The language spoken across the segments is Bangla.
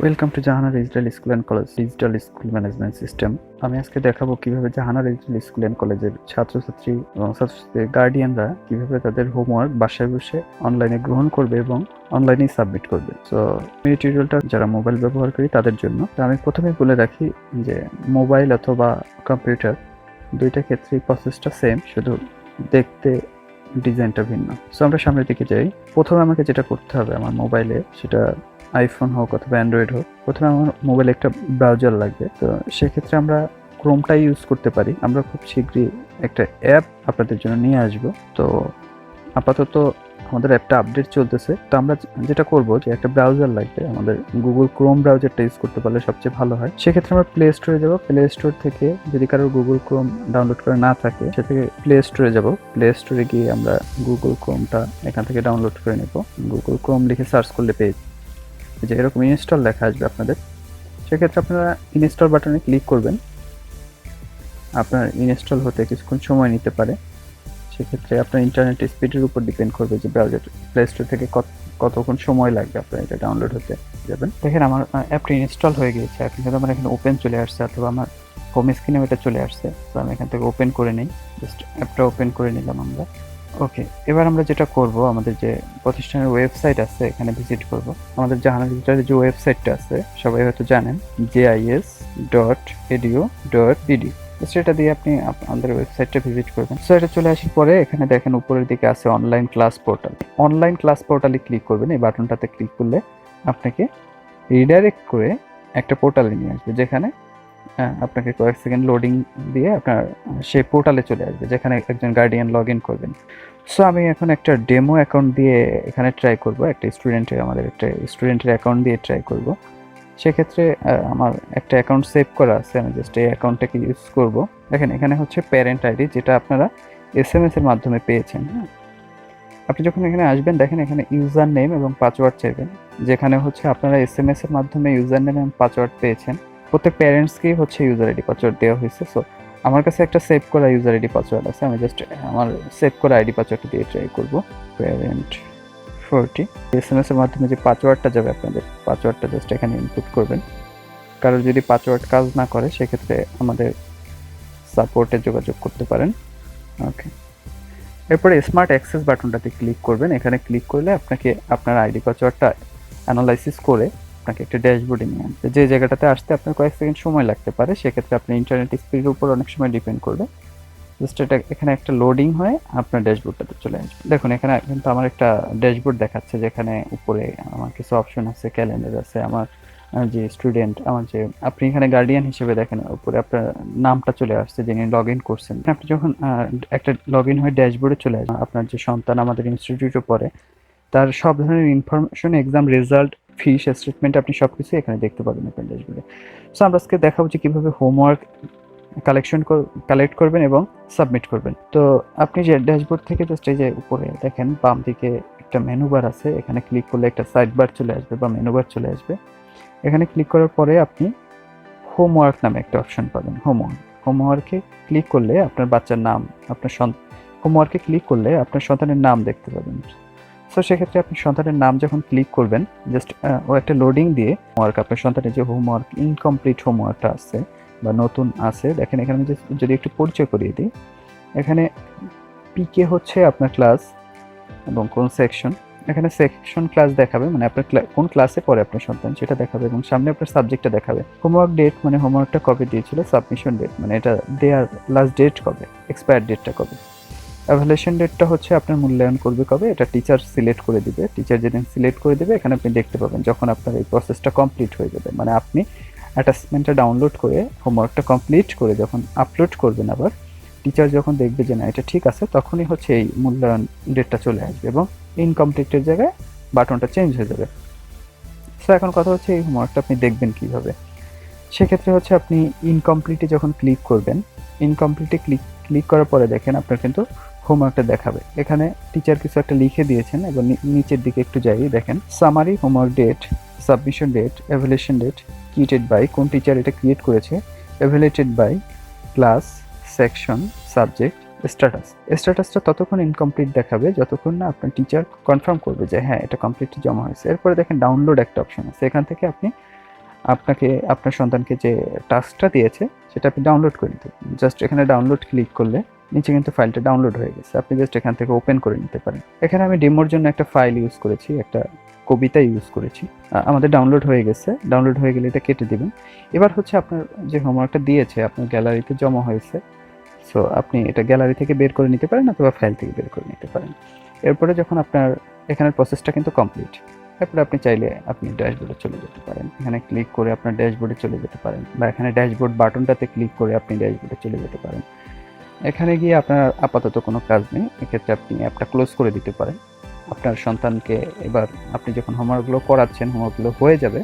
Welcome to Jahana digital school and college digital school management system. আমি আজকে দেখাবো কিভাবে জাহানা ডিজিটাল স্কুল অ্যান্ড কলেজের ছাত্রছাত্রী এবং ছাত্রছাত্রীদের গার্ডিয়ানরা কিভাবে তাদের হোমওয়ার্ক বাসায় বসে অনলাইনে গ্রহণ করবে এবং অনলাইনে সাবমিট করবে। সো এই টিউটোরিয়ালটা যারা মোবাইল ব্যবহার করি তাদের জন্য। তো আমি প্রথমেই বলে রাখি যে মোবাইল অথবা কম্পিউটার দুইটা ক্ষেত্রেই প্রসেসটা সেম, শুধু দেখতে ডিজাইনটা ভিন্ন। সো আমরা সামনের দিকে যাই। প্রথমে আমাকে যেটা করতে হবে আমার মোবাইলে, সেটা আইফোন হোক অথবা অ্যান্ড্রয়েড হোক, প্রথমে আমার মোবাইলে একটা ব্রাউজার লাগবে। তো সেক্ষেত্রে আমরা ক্রোমটাই ইউজ করতে পারি। আমরা খুব শীঘ্রই একটা অ্যাপ আপনাদের জন্য নিয়ে আসবো। তো আপাতত আমাদের অ্যাপটা আপডেট চলতেছে। তো আমরা যেটা করব যে একটা ব্রাউজার লাগবে, আমাদের গুগল ক্রোম ব্রাউজারটা ইউজ করতে পারলে সবচেয়ে ভালো হয়। সেক্ষেত্রে আমরা প্লে স্টোরে যাব। প্লে স্টোর থেকে যদি কারোর গুগল ক্রোম ডাউনলোড করা না থাকে, সে থেকে প্লে স্টোরে যাব। প্লে স্টোরে গিয়ে আমরা গুগল ক্রোমটা এখান থেকে ডাউনলোড করে নেব। গুগল ক্রোম লিখে সার্চ করলে পেয়ে যে এরকম ইনস্টল লেখা আসবে আপনাদের। সেক্ষেত্রে আপনারা ইনস্টল বাটনে ক্লিক করবেন। আপনার ইনস্টল হতে কিছুক্ষণ সময় নিতে পারে। সেক্ষেত্রে আপনার ইন্টারনেট স্পিডের উপর ডিপেন্ড করবে যে ব্রাউজার প্লে স্টোর থেকে কতক্ষণ সময় লাগবে আপনার এটা ডাউনলোড হতে যাবেন। দেখেন আমার অ্যাপটা ইনস্টল হয়ে গিয়েছে। এখন কিন্তু আমার এখানে ওপেন চলে আসছে, অথবা আমার হোম স্ক্রিনেও এটা চলে আসছে। তো আমি এখান থেকে ওপেন করে নিই। জাস্ট অ্যাপটা ওপেন করে নিলাম আমরা। ওকে, এবার আমরা যেটা করব, আমাদের যে প্রতিষ্ঠানের ওয়েবসাইট আছে এখানে ভিজিট করব। আমাদের জাহানা ডিজিটালের যে ওয়েবসাইটটা আছে সবাই হয়তো জানেন, JIS.edu.pd। সেটা দিয়ে আপনি আমাদের ওয়েবসাইটটা ভিজিট করবেন। সো এটা চলে আসার পরে এখানে দেখেন উপরের দিকে আছে online class portal. Online class পোর্টালে ক্লিক করবেন। এই বাটনটাতে ক্লিক করলে আপনাকে রিডাইরেক্ট করে একটা পোর্টালে নিয়ে আসবে, যেখানে আপনাকে কয়েক সেকেন্ড লোডিং দিয়ে আপনার সেই পোর্টালে চলে আসবে, যেখানে একজন গার্ডিয়ান লগ ইন করবেন। সো আমি এখন একটা ডেমো অ্যাকাউন্ট দিয়ে এখানে ট্রাই করব। আমাদের একটা স্টুডেন্টের অ্যাকাউন্ট দিয়ে ট্রাই করব। সেক্ষেত্রে আমার একটা অ্যাকাউন্ট সেভ করা আছে, আমি জাস্ট এই অ্যাকাউন্টটাকে ইউজ করব। দেখেন এখানে হচ্ছে প্যারেন্ট আইডি, যেটা আপনারা SMS এর মাধ্যমে পেয়েছেন। হ্যাঁ, আপনি যখন এখানে আসবেন দেখেন এখানে ইউজার নেম এবং পাসওয়ার্ড চাইবেন, যেখানে হচ্ছে আপনারা SMS এর মাধ্যমে ইউজার নেম এবং পাসওয়ার্ড পেয়েছেন। প্রত্যেক প্যারেন্টসকেই হচ্ছে ইউজার আইডি পাসওয়ার্ড দেওয়া হয়েছে। সো আমার কাছে একটা সেভ করা ইউজার আইডি পাসওয়ার্ড আছে, আমি জাস্ট আমার সেভ করা আইডি পাসওয়ার্ডটা দিয়ে ট্রাই করব। প্যারেন্ট 40। SMS এর মাধ্যমে যে পাসওয়ার্ডটা যাবে আপনাদের, পাসওয়ার্ডটা জাস্ট এখানে ইনপুট করবেন। কারোর যদি পাসওয়ার্ড কাজ না করে সেক্ষেত্রে আমাদের সাপোর্টে যোগাযোগ করতে পারেন। ওকে, এরপরে স্মার্ট অ্যাক্সেস বাটনটাতে ক্লিক করবেন। এখানে ক্লিক করলে আপনাকে আপনার আইডি পাসওয়ার্ডটা অ্যানালাইসিস করে আপনাকে একটা ড্যাশবোর্ডে নিয়ে আনবে। যে জায়গাটাতে আসতে আপনার কয়েক সেকেন্ড সময় লাগতে পারে, সেক্ষেত্রে আপনার ইন্টারনেট স্পিডের উপর অনেক সময় ডিপেন্ড করবে। জাস্ট এটা এখানে একটা লোডিং হয়ে আপনার ড্যাশবোর্ডটাতে চলে আসবে। দেখুন এখানে কিন্তু আমার একটা ড্যাশবোর্ড দেখাচ্ছে, যেখানে উপরে আমার কিছু অপশন আছে, ক্যালেন্ডার আছে, আমার যে স্টুডেন্ট, আমার যে আপনি এখানে গার্ডিয়ান হিসেবে দেখেন উপরে আপনার নামটা চলে আসছে, যিনি লগ ইন করছেন। আপনি যখন একটা লগ ইন হয়ে ড্যাশবোর্ডে চলে আসবেন, আপনার যে সন্তান আমাদের ইনস্টিটিউটে পড়ে তার সব ধরনের ইনফরমেশন, এক্সাম রেজাল্ট, ফিস স্টেটমেন্ট, আপনি সব কিছু এখানে দেখতে পাবেন আপনার ড্যাশবোর্ডে। সো আমরা আজকে দেখাবো যে কীভাবে হোমওয়ার্ক কালেক্ট করবেন এবং সাবমিট করবেন। তো আপনি যে ড্যাশবোর্ড থেকে জাস্ট এই যে উপরে দেখেন বাম দিকে একটা মেনু বার আছে, এখানে ক্লিক করলে একটা সাইড বার চলে আসবে বা মেনু বার চলে আসবে। এখানে ক্লিক করার পরে আপনি হোমওয়ার্ক নামে একটা অপশন পাবেন। হোমওয়ার্কে ক্লিক করলে আপনার বাচ্চার নাম, হোমওয়ার্কে ক্লিক করলে আপনার সন্তানের নাম দেখতে পাবেন। সো সেক্ষেত্রে আপনি সন্তানের নাম যখন ক্লিক করবেন, জাস্ট ও একটা লোডিং দিয়ে আপনার সন্তানের যে হোমওয়ার্ক, ইনকমপ্লিট হোমওয়ার্কটা আছে বা নতুন আছে, দেখেন এখানে যদি একটু পরিচয় করিয়ে দিই, এখানে পিকে হচ্ছে আপনার ক্লাস এবং কোন সেকশন, এখানে সেকশন ক্লাস দেখাবে, মানে আপনার কোন ক্লাসে পড়ে আপনার সন্তান সেটা দেখাবে, এবং সামনে আপনার সাবজেক্টটা দেখাবে। হোমওয়ার্ক ডেট মানে হোমওয়ার্কটা কবে দিয়েছিল, সাবমিশন ডেট মানে এটা দেওয়ার লাস্ট ডেট কবে, এক্সপায়ার ডেটটা কবে, এভালুয়েশন ডেটটা হচ্ছে আপনার মূল্যায়ন করবে কবে, এটা টিচার সিলেক্ট করে দিবে। টিচার যেদিন সিলেক্ট করে দেবে এখানে আপনি দেখতে পাবেন যখন আপনার এই প্রসেসটা কমপ্লিট হয়ে যাবে, মানে আপনি অ্যাটাচমেন্টটা ডাউনলোড করে হোমওয়ার্কটা কমপ্লিট করে যখন আপলোড করবেন, আবার টিচার যখন দেখবে যে না এটা ঠিক আছে, তখনই হচ্ছে এই মূল্যায়ন ডেটটা চলে আসবে এবং ইনকমপ্লিটের জায়গায় বাটনটা চেঞ্জ হয়ে যাবে। সো এখন কথা হচ্ছে এই হোমওয়ার্কটা আপনি দেখবেন কিভাবে। সেক্ষেত্রে হচ্ছে আপনি ইনকমপ্লিটে যখন ক্লিক করবেন, ইনকমপ্লিটে ক্লিক করার পরে দেখেন আপনার কিন্তু হোমওয়ার্কটা দেখাবে। এখানে টিচার কিছু একটা লিখে দিয়েছেন এবং নিচের দিকে একটু যাই, দেখেন summary, homework date, submission date, evaluation date, created by, কোন টিচার এটা ক্রিয়েট করেছে, evaluated by, class, section, subject, স্ট্যাটাসটা ততক্ষণ ইনকমপ্লিট দেখাবে যতক্ষণ না আপনার টিচার কনফার্ম করবে যে হ্যাঁ এটা কমপ্লিটলি জমা হয়েছে। এরপরে দেখেন ডাউনলোড একটা অপশন আছে, এখান থেকে আপনি আপনাকে আপনার সন্তানকে যে টাস্কটা দিয়েছে সেটা আপনি ডাউনলোড করে নিতে পারেন। জাস্ট এখানে ডাউনলোড ক্লিক করলে নিচে কিন্তু ফাইলটা ডাউনলোড হয়ে গেছে, আপনি জাস্ট এখান থেকে ওপেন করে নিতে পারেন। এখানে আমি ডেমোর জন্য একটা ফাইল ইউজ করেছি, একটা কবিতা ইউজ করেছি। আমাদের ডাউনলোড হয়ে গেছে, ডাউনলোড হয়ে গেলে এটা কেটে দিবেন। এবার হচ্ছে আপনার যে হোমওয়ার্কটা দিয়েছে আপনার গ্যালারিতে জমা হয়েছে, সো আপনি এটা গ্যালারি থেকে বের করে নিতে পারেন অথবা ফাইল থেকে বের করে নিতে পারেন। এরপরে যখন আপনার এখানের প্রসেসটা কিন্তু কমপ্লিট, তারপরে আপনি চাইলে আপনি ড্যাশবোর্ডে চলে যেতে পারেন। এখানে ক্লিক করে আপনার ড্যাশবোর্ডে চলে যেতে পারেন, বা এখানে ড্যাশবোর্ড বাটনটাতে ক্লিক করে আপনি ড্যাশবোর্ডে চলে যেতে পারেন। এখানে গিয়ে আপনার আপাতত কোনো কাজ নেই, এক্ষেত্রে আপনি অ্যাপটা ক্লোজ করে দিতে পারেন। আপনার সন্তানকে এবার আপনি যখন হোমওয়ার্কগুলো করাচ্ছেন, হোমওয়ার্কগুলো হয়ে যাবে,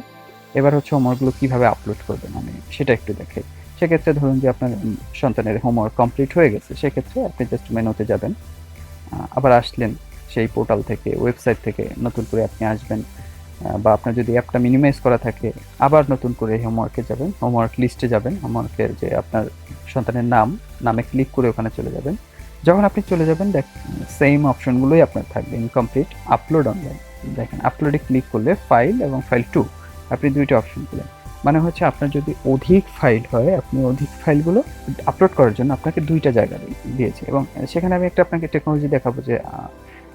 এবার হচ্ছে হোমওয়ার্কগুলো কীভাবে আপলোড করবেন আমি সেটা একটু দেখাই। সেক্ষেত্রে ধরুন যে আপনার সন্তানের হোমওয়ার্ক কমপ্লিট হয়ে গেছে, সেক্ষেত্রে আপনি জাস্ট মেনুতে যাবেন, আবার আসলেন সেই পোর্টাল থেকে, ওয়েবসাইট থেকে নতুন করে আপনি আসবেন, বা আপনার যদি অ্যাপটা মিনিমাইজ করা থাকে আবার নতুন করে হোমওয়ার্কে যাবেন, হোমওয়ার্ক লিস্টে যাবেন, হোমওয়ার্কের যে আপনার সন্তানের নামে ক্লিক করে ওখানে চলে যাবেন। যখন আপনি চলে যাবেন সেম অপশনগুলোই আপনার থাকবে, ইনকমপ্লিট, আপলোড অনলাইন। দেখেন আপলোডে ক্লিক করলে ফাইল এবং ফাইল 2 আপনি দুইটা অপশন পেলেন। মানে হচ্ছে আপনার যদি অধিক ফাইল হয়, আপনি অধিক ফাইলগুলো আপলোড করার জন্য আপনাকে দুইটা জায়গা দিয়েছে, এবং সেখানে আমি একটা আপনাকে টেকনোলজি দেখাবো যে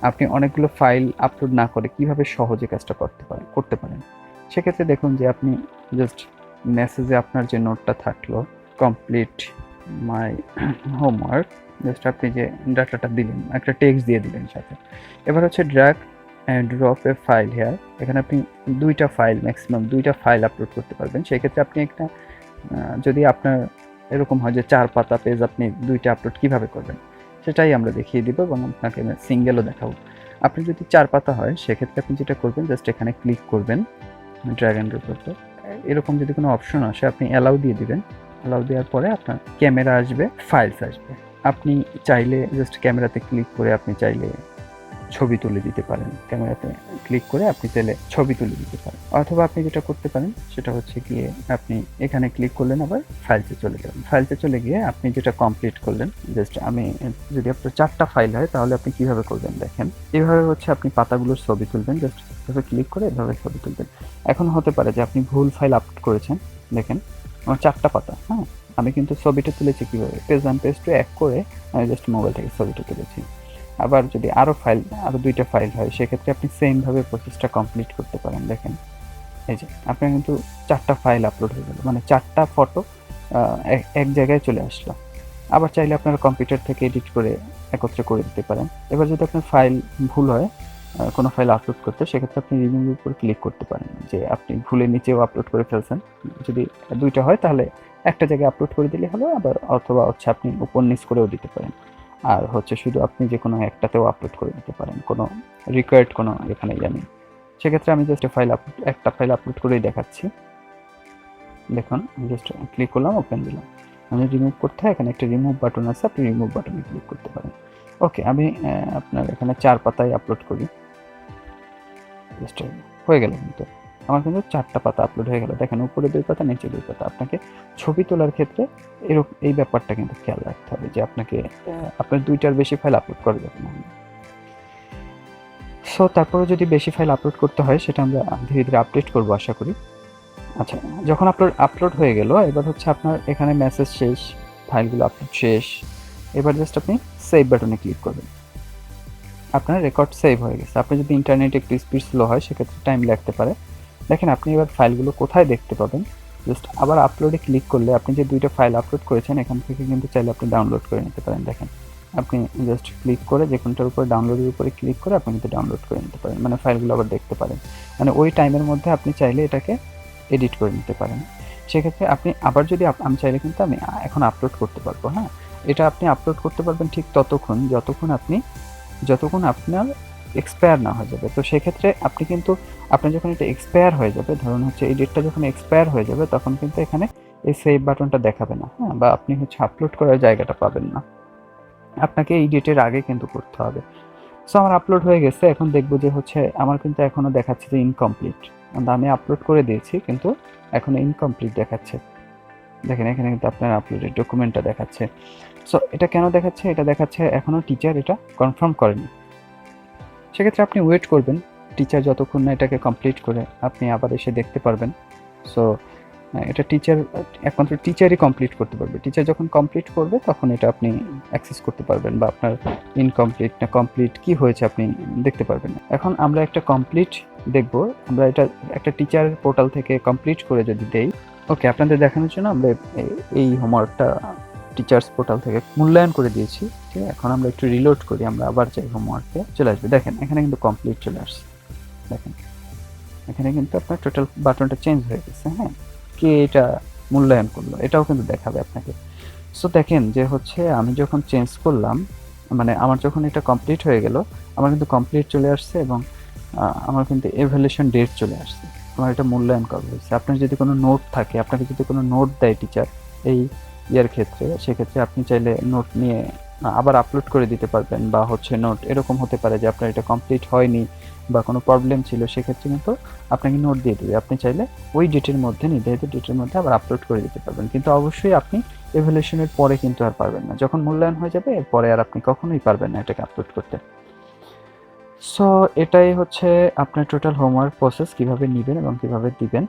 আপনি অনেকগুলো ফাইল আপলোড না করে কিভাবে সহজে কাজটা করতে পারেন। সেক্ষেত্রে দেখুন যে আপনি জাস্ট মেসেজে আপনার যে নোটটা থাকলো, কমপ্লিট মাই হোমওয়ার্ক, জাস্ট আপনি যে ডাটাটা দিলেন, একটা টেক্সট দিয়ে দিলেন সাথে। এবার হচ্ছে drag and drop A file hair, এখানে আপনি দুইটা ফাইল, ম্যাক্সিমাম দুইটা ফাইল আপলোড করতে পারবেন। সেক্ষেত্রে আপনি একটা যদি আপনার এরকম হয় যে 4 পাতা পেজ, আপনি দুইটা আপলোড কিভাবে করবেন সেটাই আমরা দেখিয়ে দিব, এবং আপনাকে আমি সিঙ্গেলও দেখাবো। আপনি যদি 4 পাতা হয় সেক্ষেত্রে আপনি যেটা করবেন, জাস্ট এখানে ক্লিক করবেন, ড্র্যাগ অ্যান্ড ড্রপ করতে, এরকম যদি কোনো অপশন আসে আপনি অ্যালাউ দিয়ে দিবেন। অ্যালাউ দেওয়ার পরে আপনার ক্যামেরা আসবে, ফাইলস আসবে। আপনি চাইলে জাস্ট ক্যামেরাতে ক্লিক করে আপনি চাইলে ছবি তুলে দিতে পারেন, ক্যামেরাতে ক্লিক করে আপনি চাইলে ছবি তুলে দিতে পারেন, অথবা আপনি যেটা করতে পারেন সেটা হচ্ছে গিয়ে আপনি এখানে ক্লিক করলেন, আবার ফাইলসে চলে যাবেন। ফাইলসে চলে গিয়ে আপনি যেটা কমপ্লিট করলেন, জাস্ট আমি যদি আপনার 4টা ফাইল হয় তাহলে আপনি কিভাবে করবেন দেখেন। এভাবে হচ্ছে আপনি পাতাগুলোর ছবি তুলবেন, জাস্ট এভাবে ক্লিক করে এভাবে ছবি তুলবেন। এখন হতে পারে যে আপনি ভুল ফাইল আপলোড করেছেন। দেখেন আমার 4টা পাতা, হ্যাঁ, আমি কিন্তু ছবিটা তুলেছি কীভাবে, পেজ 1 পেজ 2 এক করে আমি জাস্ট মোবাইল থেকে ছবিটা তুলেছি। আবার যদি আরও 2টা ফাইল হয় সেক্ষেত্রে আপনি সেমভাবে প্রসেসটা কমপ্লিট করতে পারেন। দেখেন এই যে আপনার কিন্তু 4টা ফাইল আপলোড হয়ে গেল, মানে 4টা ফটো এক জায়গায় চলে আসলো। আবার চাইলে আপনার কম্পিউটার থেকে এডিট করে একত্রে করে দিতে পারেন। এবার যদি আপনার ফাইল ভুল হয় কোনো ফাইল আপলোড করতে, সেক্ষেত্রে আপনি রিমুভের উপর ক্লিক করতে পারেন, যে আপনি ভুলে নিচেও আপলোড করে ফেলছেন। যদি 2টা হয় তাহলে একটা জায়গায় আপলোড করে দিলে হলো, আবার অথবা হচ্ছে আপনি উপর নিচ করেও দিতে পারেন। আর হচ্ছে শুধু আপনি যে কোনো একটাতেও আপলোড করে দিতে পারেন, কোনো রিকোয়ার্ড কোনো এখানে নেই। সেক্ষেত্রে আমি জাস্ট একটা ফাইল আপলোড করেই দেখাচ্ছি। দেখুন আমি জাস্ট ক্লিক করলাম, ওপেন দিলাম। আমি রিমুভ করতে হয়, এখানে একটা রিমুভ বাটন আছে, আপনি রিমুভ বাটনে ক্লিক করতে পারেন। ওকে, আমি আপনার এখানে 4 পাতায় আপলোড করি, জাস্ট হয়ে গেল। কিন্তু আমার কিন্তু 4টা পাতা আপলোড হয়ে গেল। দেখেন উপরে 2 পাতা, নিচে 2 পাতা। আপনাকে ছবি তোলার ক্ষেত্রে এই ব্যাপারটা কিন্তু খেয়াল রাখতে হবে যে আপনাকে আপনার 2টার বেশি ফাইল আপলোড করা যাবে না। সো তারপরে যদি বেশি ফাইল আপলোড করতে হয় সেটা আমরা ধীরে ধীরে আপডেট করবো আশা করি। আচ্ছা, যখন আপলোড হয়ে গেল, এবার হচ্ছে আপনার এখানে মেসেজ শেষ, ফাইলগুলো আপলোড শেষ। এবার জাস্ট আপনি সেভ বাটনে ক্লিক করবেন, আপনার রেকর্ড সেভ হয়ে গেছে। আপনি যদি ইন্টারনেট একটু স্পিড স্লো হয় সেক্ষেত্রে টাইম লাগতে পারে। দেখেন আপনি এবার ফাইলগুলো কোথায় দেখতে পাবেন, জাস্ট আবার আপলোডে ক্লিক করলে আপনি যে 2টা ফাইল আপলোড করেছেন এখান থেকে কিন্তু চাইলে আপনি ডাউনলোড করে নিতে পারেন। দেখেন আপনি জাস্ট ক্লিক করে যে কোনটার উপরে ডাউনলোডের উপরে ক্লিক করে আপনি কিন্তু ডাউনলোড করে নিতে পারেন, মানে ফাইলগুলো আবার দেখতে পারেন। মানে ওই টাইমের মধ্যে আপনি চাইলে এটাকে এডিট করে নিতে পারেন। সেক্ষেত্রে আপনি আবার যদি আমি চাইলে কিন্তু আমি এখন আপলোড করতে পারবো। হ্যাঁ, এটা আপনি আপলোড করতে পারবেন ঠিক যতক্ষণ আপনার এক্সপায়ার না হয়ে যাবে। তো সেক্ষেত্রে আপনি কিন্তু আপনার যখন এটা এক্সপায়ার হয়ে যাবে, ধরুন হচ্ছে এই ডেটটা যখন এক্সপায়ার হয়ে যাবে তখন কিন্তু এখানে এই সেভ বাটনটা দেখাবে না, হ্যাঁ, বা আপনি হচ্ছে আপলোড করার জায়গাটা পাবেন না। আপনাকে এই ডেটের আগে কিন্তু করতে হবে। সো আমার আপলোড হয়ে গেছে, এখন দেখবো যে হচ্ছে আমার কিন্তু এখনও দেখাচ্ছে যে ইনকমপ্লিট। আমি আপলোড করে দিয়েছি কিন্তু এখনও ইনকমপ্লিট দেখাচ্ছে। দেখেন এখানে কিন্তু আপনার আপলোডের ডকুমেন্টটা দেখাচ্ছে। সো এটা কেন দেখাচ্ছে? এটা দেখাচ্ছে এখনও টিচার এটা কনফার্ম করেনি। সেক্ষেত্রে আপনি ওয়েট করবেন, টিচার যতক্ষণ না এটাকে কমপ্লিট করে আপনি আবার এসে দেখতে পারবেন। সো এটা টিচার, একমাত্র টিচারই কমপ্লিট করতে পারবে। টিচার যখন কমপ্লিট করবে তখন এটা আপনি অ্যাক্সেস করতে পারবেন, বা আপনার ইনকমপ্লিট না কমপ্লিট কি হয়েছে আপনি দেখতে পারবেন। এখন আমরা একটা কমপ্লিট দেখব, আমরা এটা একটা টিচার পোর্টাল থেকে কমপ্লিট করে যদি দেই, ওকে আপনাদের দেখানোর জন্য আমরা এই হোমওয়ার্কটা টিচার্স পোর্টাল থেকে মূল্যায়ন করে দিয়েছি। ঠিক আছে, এখন আমরা একটু রিলোড করি, আমরা আবার যাই হোমওয়ার্কে, চলে আসবে। দেখেন এখানে কিন্তু কমপ্লিট চলে আসছে। দেখেন এখানে কিন্তু আপনার টোটাল বাটনটা চেঞ্জ হয়ে গেছে। হ্যাঁ, কে এটা মূল্যায়ন করলো এটাও কিন্তু দেখাবে আপনাকে। সো দেখেন যে হচ্ছে আমি যখন চেঞ্জ করলাম, মানে আমার যখন এটা কমপ্লিট হয়ে গেল, আমার কিন্তু কমপ্লিট চলে আসছে এবং আমার কিন্তু এভ্যালুয়েশন ডেট চলে আসছে, আমার এটা মূল্যায়ন করা হয়েছে। আপনার যদি কোনো নোট থাকে, আপনাকে যদি কোনো নোট দেয় টিচার এই ইয়ার ক্ষেত্রে, সেক্ষেত্রে আপনি চাইলে নোট নিয়ে আবার আপলোড করে দিতে পারবেন, বা হচ্ছে নোট এরকম হতে পারে যে আপনার এটা কমপ্লিট হয়নি বা কোনো প্রবলেম ছিল, সেক্ষেত্রে কিন্তু আপনাকে নোট দিয়ে দেবে। আপনি চাইলে ওই ডেটের মধ্যে, নির্ধারিত ডেটের মধ্যে আবার আপলোড করে দিতে পারবেন, কিন্তু অবশ্যই আপনি এভ্যালুয়েশনের পরে কিন্তু আর পারবেন না। যখন মূল্যায়ন হয়ে যাবে এরপরে আর আপনি কখনোই পারবেন না এটাকে আপলোড করতে। সো এটাই হচ্ছে আপনার টোটাল হোমওয়ার্ক প্রসেস, কিভাবে নেবেন এবং কিভাবে দিবেন।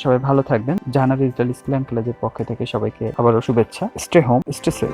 সবাই ভালো থাকবেন। জানা ডিজিটাল স্কুল অ্যান্ড কলেজের পক্ষ থেকে সবাইকে আবারও শুভেচ্ছা। Stay home, stay safe.